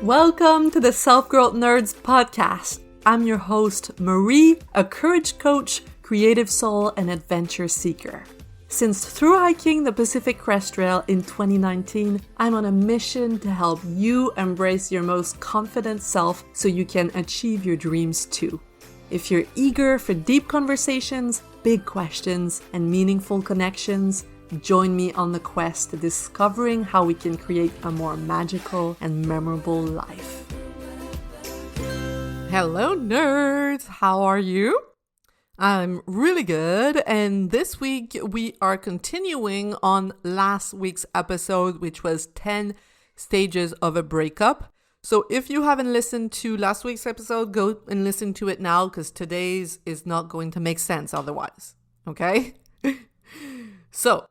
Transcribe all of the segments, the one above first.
Welcome to the Self-Growth Nerds podcast. I'm your host, Marie, a courage coach, creative soul, and adventure seeker. Since through hiking the Pacific Crest Trail in 2019, I'm on a mission to help you embrace your most confident self so you can achieve your dreams too. If you're eager for deep conversations, big questions, and meaningful connections, join me on the quest to discovering how we can create a more magical and memorable life. Hello, nerds! How are you? I'm really good, and this week we are continuing on last week's episode, which was 10 stages of a breakup. So if you haven't listened to last week's episode, go and listen to it now, because today's is not going to make sense otherwise, okay? So,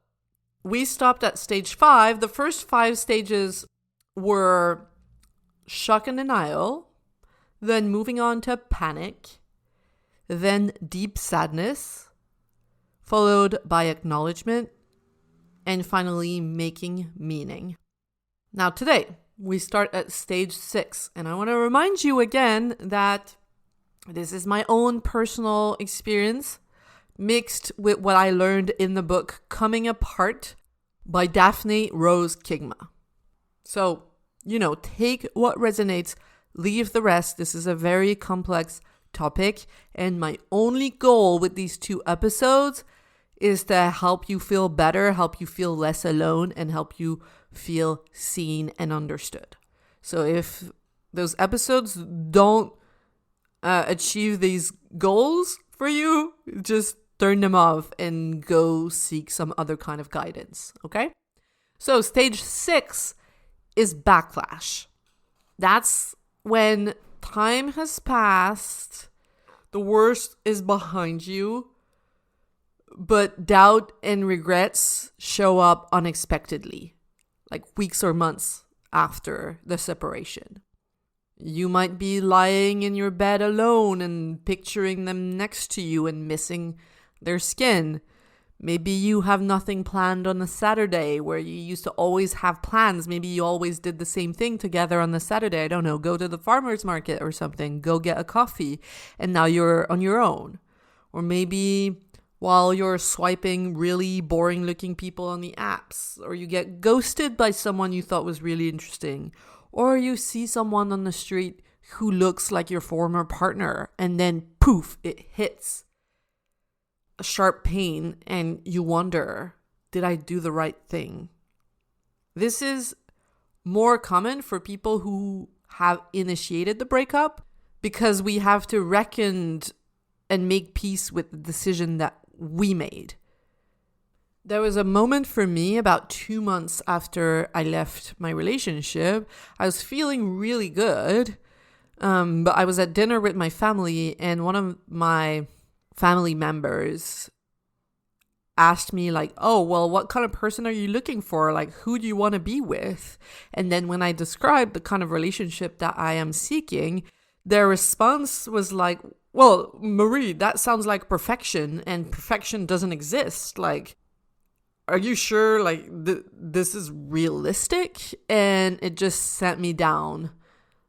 we stopped at stage 5. The first 5 stages were shock and denial, then moving on to panic, then deep sadness, followed by acknowledgement, and finally making meaning. Now today, we start at stage 6, and I want to remind you again that this is my own personal experience mixed with what I learned in the book Coming Apart by Daphne Rose Kigma. So, take what resonates, leave the rest. This is a very complex topic, and my only goal with these 2 episodes is to help you feel better, help you feel less alone, and help you feel seen and understood. So if those episodes don't achieve these goals for you, just turn them off and go seek some other kind of guidance, okay? So stage 6 is backlash. That's when time has passed, the worst is behind you, but doubt and regrets show up unexpectedly, like weeks or months after the separation. You might be lying in your bed alone and picturing them next to you and missing their skin. Maybe you have nothing planned on a Saturday where you used to always have plans. Maybe you always did the same thing together on the Saturday. I don't know, go to the farmer's market or something, go get a coffee, and now you're on your own. Or maybe while you're swiping really boring looking people on the apps, or you get ghosted by someone you thought was really interesting, or you see someone on the street who looks like your former partner, and then poof, it hits a sharp pain and you wonder, did I do the right thing? This is more common for people who have initiated the breakup, because we have to reckon and make peace with the decision that we made. There was a moment for me about 2 months after I left my relationship. I was feeling really good, but I was at dinner with my family, and one of my family members asked me like, oh, well, what kind of person are you looking for? Like, who do you want to be with? And then when I described the kind of relationship that I am seeking, their response was like, well, Marie, that sounds like perfection, and perfection doesn't exist. Like, are you sure like this is realistic? And it just sent me down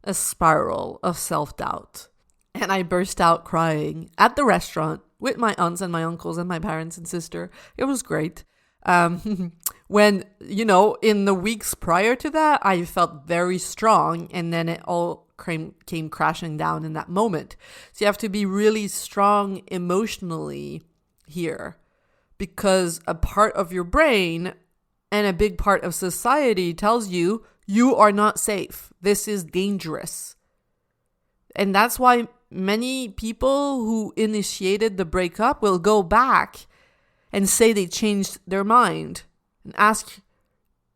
a spiral of self-doubt. And I burst out crying at the restaurant with my aunts and my uncles and my parents and sister. It was great. When, in the weeks prior to that, I felt very strong, and then it all came crashing down in that moment. So you have to be really strong emotionally here, because a part of your brain and a big part of society tells you, you are not safe. This is dangerous. And that's why many people who initiated the breakup will go back and say they changed their mind and ask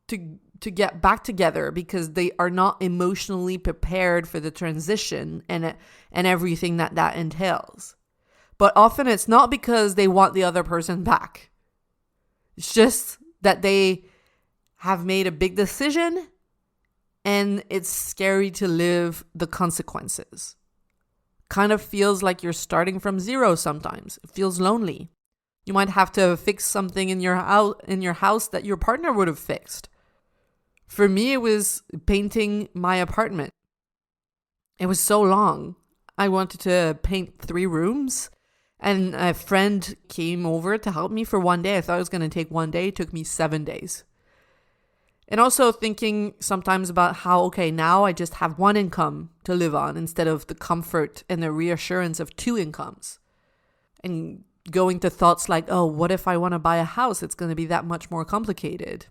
to get back together, because they are not emotionally prepared for the transition and everything that entails. But often it's not because they want the other person back. It's just that they have made a big decision, and it's scary to live the consequences. Kind of feels like you're starting from zero sometimes. It feels lonely. You might have to fix something in your house that your partner would have fixed. For me, it was painting my apartment. It was so long. I wanted to paint 3 rooms, and a friend came over to help me for one day. I thought it was going to take one day. It took me 7 days. And also thinking sometimes about how, okay, now I just have one income to live on instead of the comfort and the reassurance of 2 incomes. And going to thoughts like, oh, what if I want to buy a house? It's going to be that much more complicated.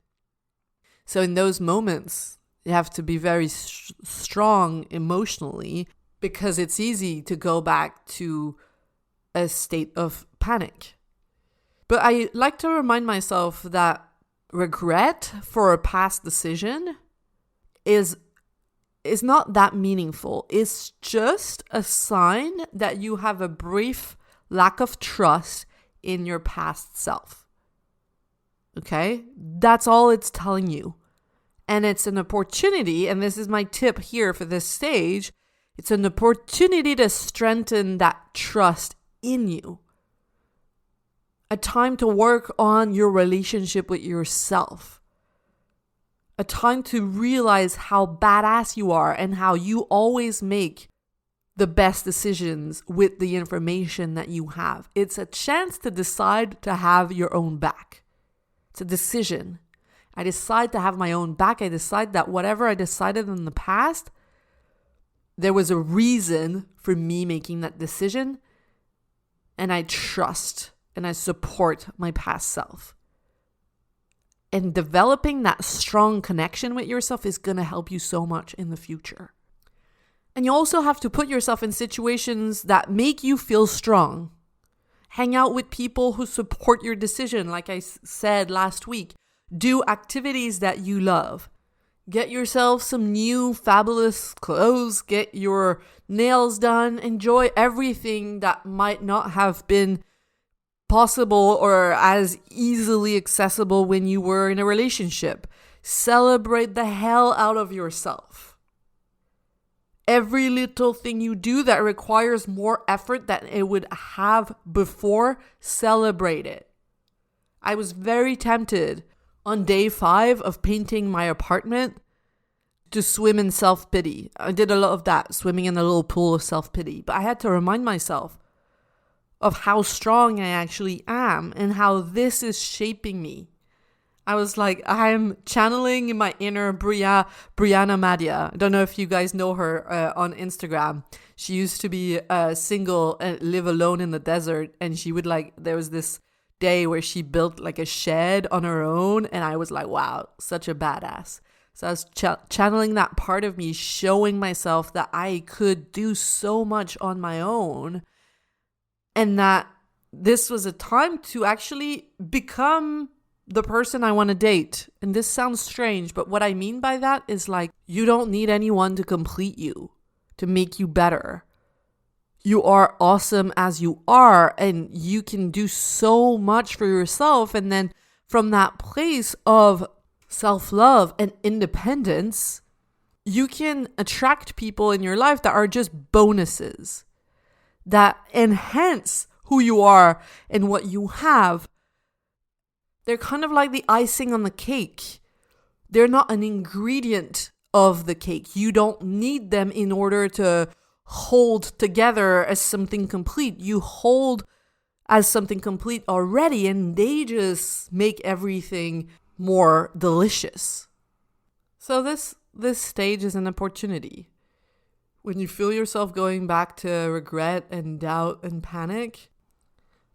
So in those moments, you have to be very strong emotionally, because it's easy to go back to a state of panic. But I like to remind myself that regret for a past decision is not that meaningful. It's just a sign that you have a brief lack of trust in your past self. Okay? That's all it's telling you. And it's an opportunity, and this is my tip here for this stage, it's an opportunity to strengthen that trust in you. A time to work on your relationship with yourself. A time to realize how badass you are and how you always make the best decisions with the information that you have. It's a chance to decide to have your own back. It's a decision. I decide to have my own back. I decide that whatever I decided in the past, there was a reason for me making that decision. And I trust and I support my past self. And developing that strong connection with yourself is going to help you so much in the future. And you also have to put yourself in situations that make you feel strong. Hang out with people who support your decision, like I said last week. Do activities that you love. Get yourself some new fabulous clothes. Get your nails done. Enjoy everything that might not have been possible or as easily accessible when you were in a relationship. Celebrate the hell out of yourself. Every little thing you do that requires more effort than it would have before, celebrate it. I was very tempted on day 5 of painting my apartment to swim in self-pity. I did a lot of that, swimming in a little pool of self-pity. But I had to remind myself of how strong I actually am and how this is shaping me. I was like, I'm channeling my inner Brianna Madia. I don't know if you guys know her on Instagram. She used to be single and live alone in the desert. And she would there was this day where she built like a shed on her own. And I was like, wow, such a badass. So I was channeling that part of me, showing myself that I could do so much on my own. And that this was a time to actually become the person I want to date. And this sounds strange, but what I mean by that is you don't need anyone to complete you, to make you better. You are awesome as you are, and you can do so much for yourself. And then from that place of self-love and independence, you can attract people in your life that are just bonuses, that enhance who you are and what you have. They're kind of like the icing on the cake. They're not an ingredient of the cake. You don't need them in order to hold together as something complete. You hold as something complete already, and they just make everything more delicious. So this stage is an opportunity. When you feel yourself going back to regret and doubt and panic,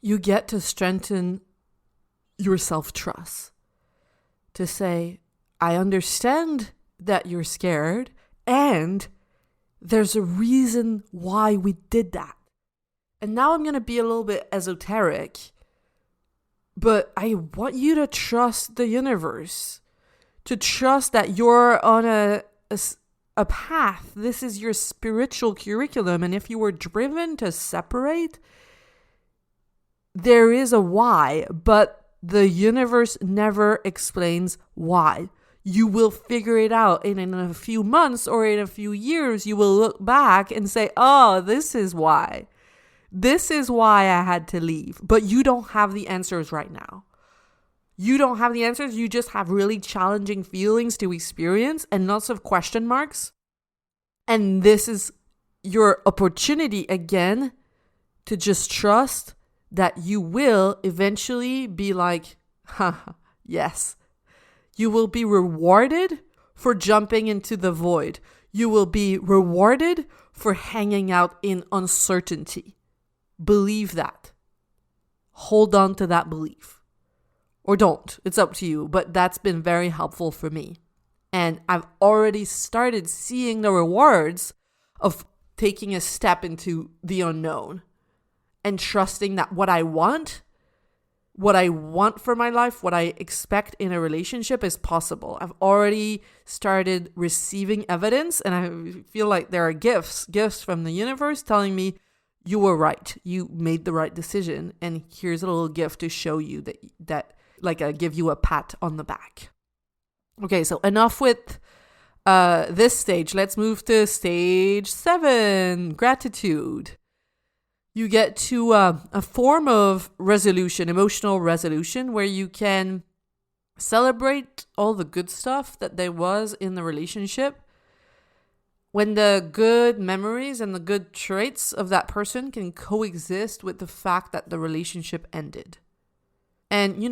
you get to strengthen your self-trust. To say, I understand that you're scared, and there's a reason why we did that. And now I'm going to be a little bit esoteric, but I want you to trust the universe, to trust that you're on a path. This is your spiritual curriculum. And if you were driven to separate, there is a why, but the universe never explains why. You will figure it out. And in a few months or in a few years, you will look back and say, oh, this is why. This is why I had to leave. But you don't have the answers right now. You don't have the answers. You just have really challenging feelings to experience and lots of question marks. And this is your opportunity again to just trust that you will eventually be like, yes. You will be rewarded for jumping into the void. You will be rewarded for hanging out in uncertainty. Believe that. Hold on to that belief. Or don't. It's up to you. But that's been very helpful for me. And I've already started seeing the rewards of taking a step into the unknown and trusting that what I want for my life, what I expect in a relationship is possible. I've already started receiving evidence, and I feel like there are gifts from the universe telling me you were right. You made the right decision. And here's a little gift to show you that give you a pat on the back. Okay, so enough with this stage. Let's move to stage 7, gratitude. You get to a form of resolution, emotional resolution, where you can celebrate all the good stuff that there was in the relationship, when the good memories and the good traits of that person can coexist with the fact that the relationship ended. And,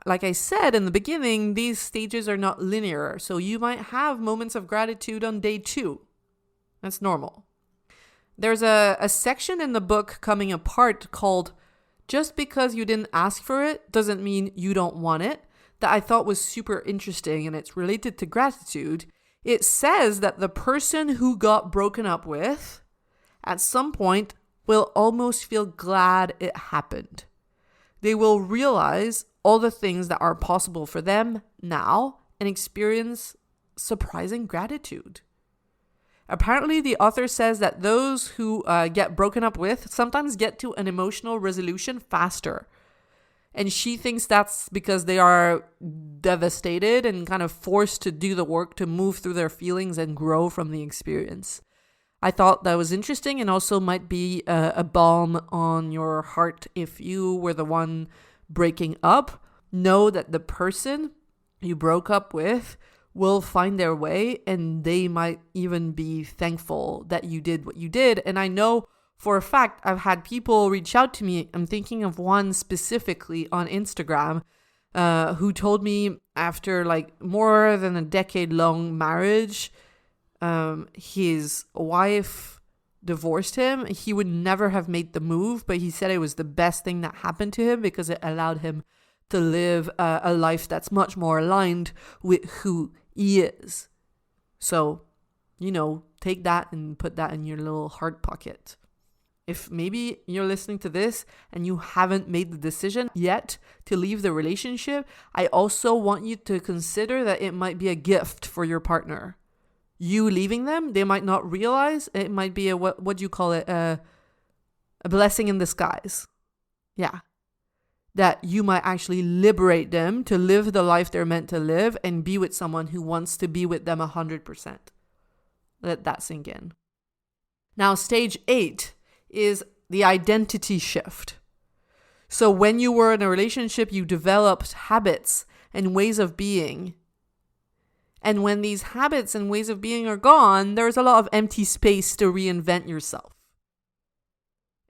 like I said in the beginning, these stages are not linear. So you might have moments of gratitude on day 2. That's normal. There's a section in the book Coming Apart called Just Because You Didn't Ask for It Doesn't Mean You Don't Want It, that I thought was super interesting, and it's related to gratitude. It says that the person who got broken up with at some point will almost feel glad it happened. They will realize all the things that are possible for them now and experience surprising gratitude. Apparently, the author says that those who get broken up with sometimes get to an emotional resolution faster. And she thinks that's because they are devastated and kind of forced to do the work to move through their feelings and grow from the experience. I thought that was interesting, and also might be a balm on your heart if you were the one breaking up. Know that the person you broke up with will find their way, and they might even be thankful that you did what you did. And I know for a fact I've had people reach out to me. I'm thinking of one specifically on Instagram who told me after more than a decade-long marriage, his wife divorced him. He would never have made the move, but he said it was the best thing that happened to him because it allowed him to live a life that's much more aligned with who he is. So, take that and put that in your little heart pocket. If maybe you're listening to this and you haven't made the decision yet to leave the relationship, I also want you to consider that it might be a gift for your partner. You leaving them, they might not realize. It might be what do you call it? A blessing in disguise. Yeah. That you might actually liberate them to live the life they're meant to live and be with someone who wants to be with them 100%. Let that sink in. Now, stage 8 is the identity shift. So when you were in a relationship, you developed habits and ways of being. And when these habits and ways of being are gone, there's a lot of empty space to reinvent yourself.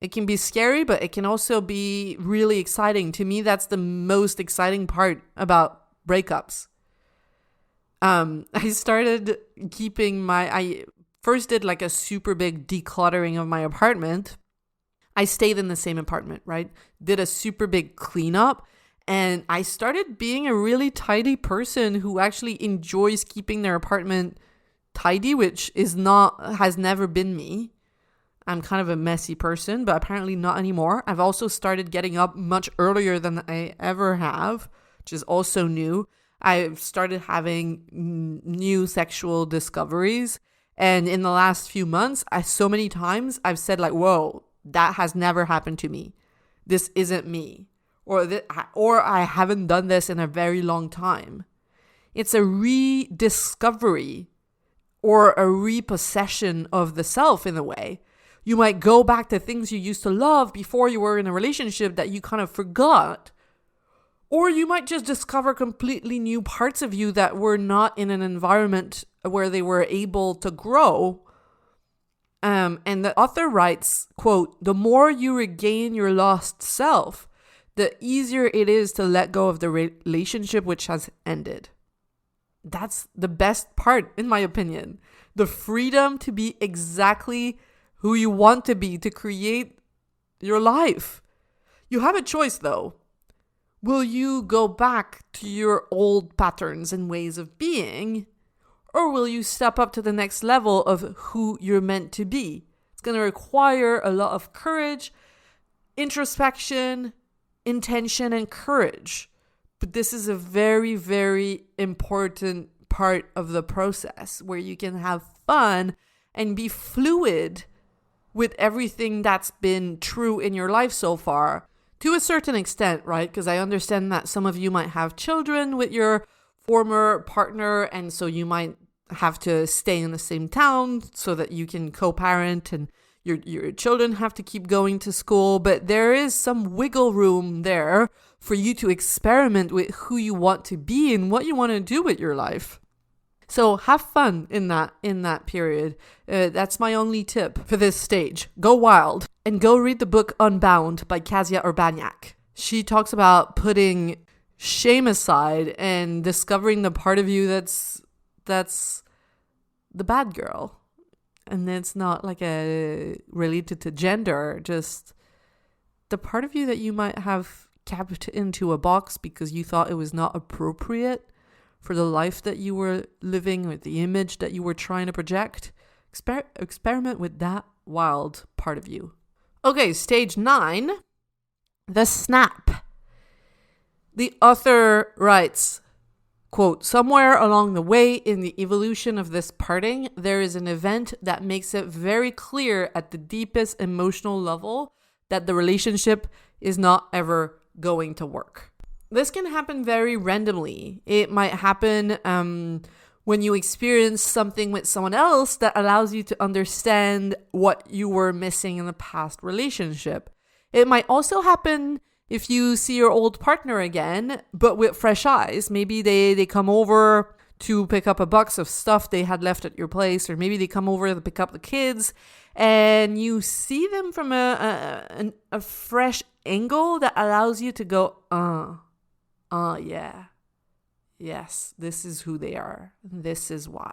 It can be scary, but it can also be really exciting. To me, that's the most exciting part about breakups. I started I first did a super big decluttering of my apartment. I stayed in the same apartment, right? Did a super big cleanup. And I started being a really tidy person who actually enjoys keeping their apartment tidy, which has never been me. I'm kind of a messy person, but apparently not anymore. I've also started getting up much earlier than I ever have, which is also new. I've started having new sexual discoveries. And in the last few months, so many times I've said whoa, that has never happened to me. This isn't me. Or I haven't done this in a very long time. It's a rediscovery or a repossession of the self in a way. You might go back to things you used to love before you were in a relationship that you kind of forgot. Or you might just discover completely new parts of you that were not in an environment where they were able to grow. And the author writes, quote, "The more you regain your lost self, the easier it is to let go of the relationship which has ended." That's the best part, in my opinion. The freedom to be exactly who you want to be, to create your life. You have a choice, though. Will you go back to your old patterns and ways of being? Or will you step up to the next level of who you're meant to be? It's going to require a lot of courage, introspection, intention, and courage. But this is a very, very important part of the process where you can have fun and be fluid with everything that's been true in your life so far. To a certain extent, right? Because I understand that some of you might have children with your former partner, and so you might have to stay in the same town so that you can co-parent, and your children have to keep going to school. But there is some wiggle room there for you to experiment with who you want to be and what you want to do with your life. So have fun in that period. That's my only tip for this stage. Go wild and go read the book Unbound by Kasia Urbaniak. She talks about putting shame aside and discovering the part of you that's the bad girl. And it's not like related to gender, just the part of you that you might have kept into a box because you thought it was not appropriate for the life that you were living, with the image that you were trying to project. Experiment with that wild part of you. Okay, stage 9, the snap. The author writes, quote, "Somewhere along the way in the evolution of this parting, there is an event that makes it very clear at the deepest emotional level that the relationship is not ever going to work." This can happen very randomly. It might happen when you experience something with someone else that allows you to understand what you were missing in the past relationship. It might also happen if you see your old partner again, but with fresh eyes. Maybe they come over to pick up a box of stuff they had left at your place, or maybe they come over to pick up the kids, and you see them from a fresh angle that allows you to go, yeah. Yes, this is who they are. This is why.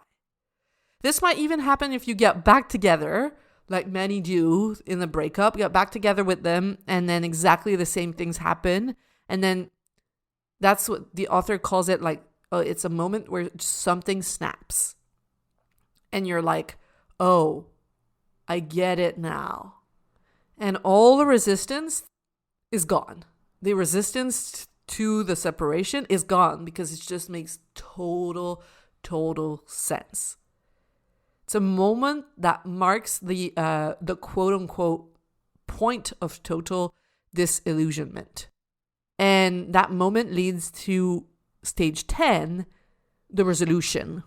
This might even happen if you get back together, like many do in the breakup, get back together with them, and then exactly the same things happen. And then that's what the author calls it, like, it's a moment where something snaps. And you're like, oh, I get it now. And all the resistance is gone. The resistance to the separation is gone because it just makes total sense. It's a moment that marks the quote unquote point of total disillusionment. And that moment leads to stage 10, the resolution.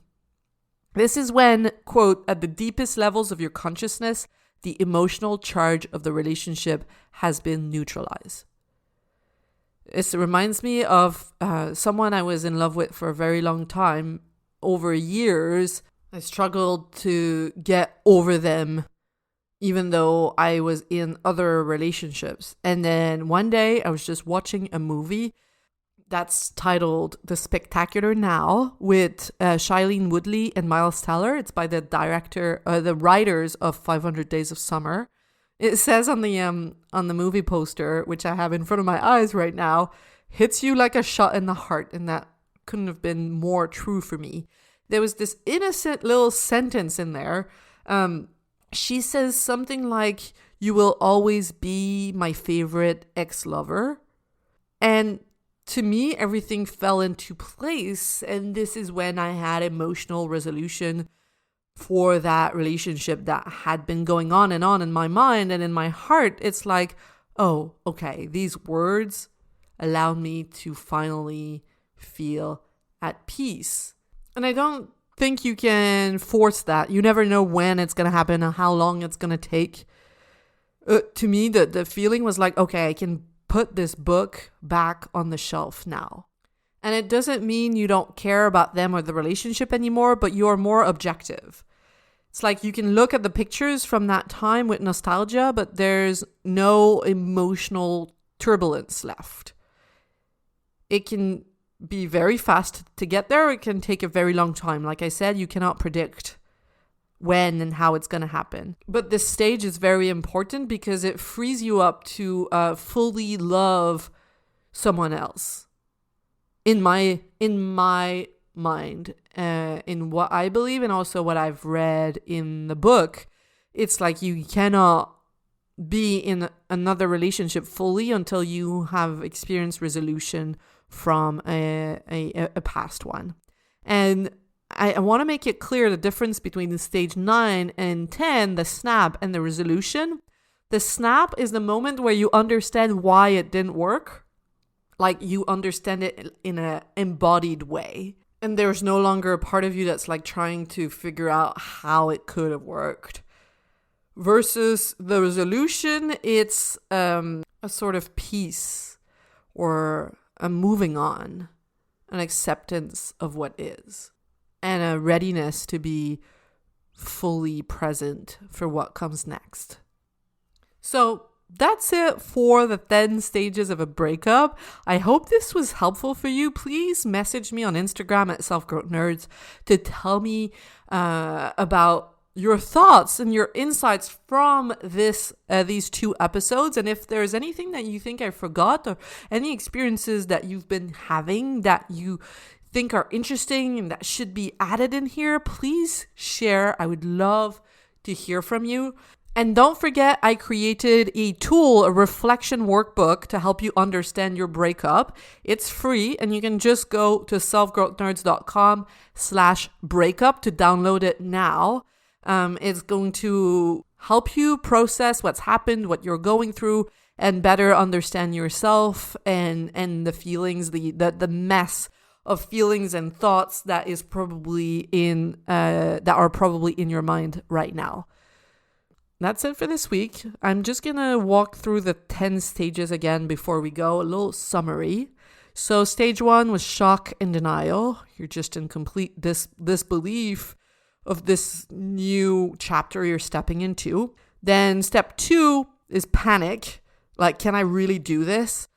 This is when, quote, "at the deepest levels of your consciousness, the emotional charge of the relationship has been neutralized." It reminds me of someone I was in love with for a very long time. Over years, I struggled to get over them, even though I was in other relationships. And then one day I was just watching a movie that's titled The Spectacular Now with Shailene Woodley and Miles Teller. It's by the writers of 500 Days of Summer. It says on the movie poster, which I have in front of my eyes right now, "hits you like a shot in the heart," and that couldn't have been more true for me. There was this innocent little sentence in there. She says something like, "You will always be my favorite ex-lover." And to me, everything fell into place. And this is when I had emotional resolution for that relationship that had been going on in my mind and in my heart. It's like, oh, okay, these words allowed me to finally feel at peace. And I don't think you can force that. You never know when it's going to happen and how long it's going to take. To me, the feeling was like, okay, I can put this book back on the shelf now. And it doesn't mean you don't care about them or the relationship anymore, but you're more objective. It's like you can look at the pictures from that time with nostalgia, but there's no emotional turbulence left. It can be very fast to get there. It can take a very long time. Like I said, you cannot predict when and how it's going to happen. But this stage is very important because it frees you up to fully love someone else. In my mind, in what I believe and also what I've read in the book, it's like you cannot be in another relationship fully until you have experienced resolution from a past one. And I want to make it clear the difference between the stage 9 and 10, the snap and the resolution. The snap is the moment where you understand why it didn't work. Like you understand it in an embodied way. And there's no longer a part of you that's like trying to figure out how it could have worked. Versus the resolution, it's a sort of peace or a moving on, an acceptance of what is, and a readiness to be fully present for what comes next. So that's it for the 10 stages of a breakup. I hope this was helpful for you. Please message me on Instagram at Self-Growth Nerds to tell me about your thoughts and your insights from these 2 episodes. And if there's anything that you think I forgot or any experiences that you've been having that you think are interesting and that should be added in here, please share. I would love to hear from you. And don't forget, I created a tool, a reflection workbook to help you understand your breakup. It's free, and you can just go to selfgrowthnerds.com/breakup to download it now. It's going to help you process what's happened, what you're going through, and better understand yourself and the feelings, the mess of feelings and thoughts that are probably in your mind right now. That's it for this week. I'm just going to walk through the 10 stages again before we go. A little summary. So stage 1 was shock and denial. You're just in complete disbelief of this new chapter you're stepping into. Then step 2 is panic. Like, can I really do this?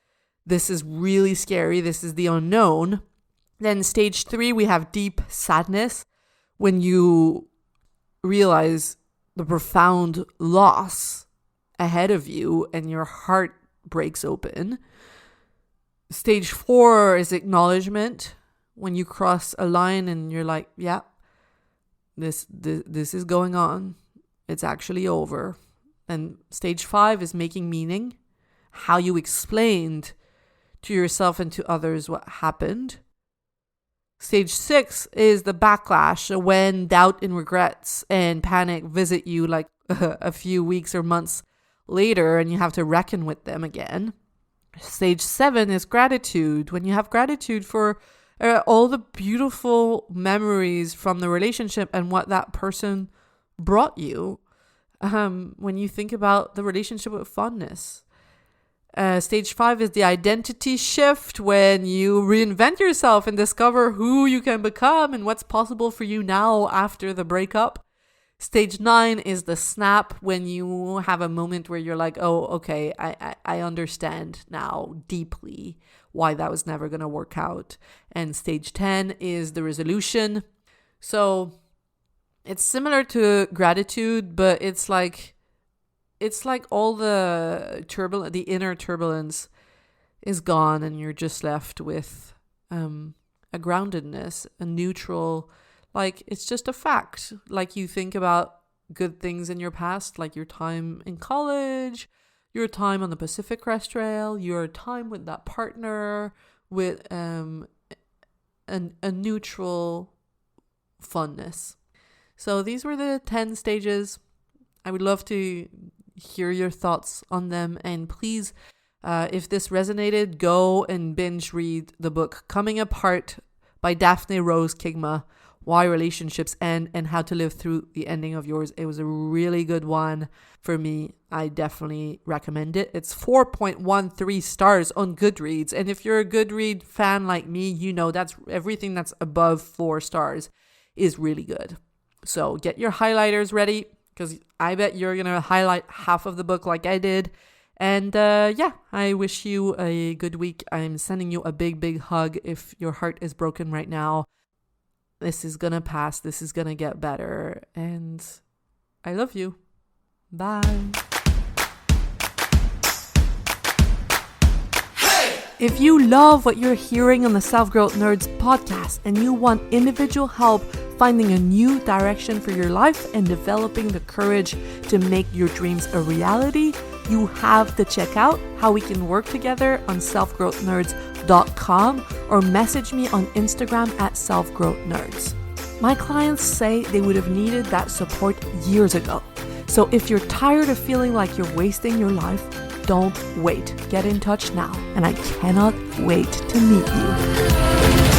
This is really scary. This is the unknown. Then stage 3, we have deep sadness, when you realize the profound loss ahead of you and your heart breaks open. Stage 4 is acknowledgement, when you cross a line and you're like, yeah, this is going on. It's actually over. And stage 5 is making meaning, how you explained to yourself and to others what happened. Stage 6 is the backlash, when doubt and regrets and panic visit you like a few weeks or months later and you have to reckon with them again. Stage 7 is gratitude, when you have gratitude for all the beautiful memories from the relationship and what that person brought you. When you think about the relationship with fondness. Stage 5 is the identity shift, when you reinvent yourself and discover who you can become and what's possible for you now after the breakup. Stage 9 is the snap, when you have a moment where you're like, oh, okay, I understand now deeply why that was never going to work out. And stage 10 is the resolution. So it's similar to gratitude, but it's like all the inner turbulence is gone, and you're just left with a groundedness, a neutral, like it's just a fact. Like you think about good things in your past, like your time in college, your time on the Pacific Crest Trail, your time with that partner, with a neutral funness. So these were the 10 stages. I would love to hear your thoughts on them, and please, if this resonated, go and binge read the book Coming Apart by Daphne Rose Kigma, Why Relationships End and How to Live Through the Ending of Yours. It was a really good one for me. I definitely recommend it. It's 4.13 stars on Goodreads, and if you're a Goodread fan like me, you know that's everything that's above 4 stars is really good. So get your highlighters ready, because I bet you're going to highlight half of the book like I did. And I wish you a good week. I'm sending you a big, big hug if your heart is broken right now. This is going to pass. This is going to get better. And I love you. Bye. If you love what you're hearing on the Self-Growth Nerds podcast and you want individual help finding a new direction for your life and developing the courage to make your dreams a reality, you have to check out how we can work together on selfgrowthnerds.com or message me on Instagram at selfgrowthnerds. My clients say they would have needed that support years ago. So if you're tired of feeling like you're wasting your life, don't wait. Get in touch now, and I cannot wait to meet you.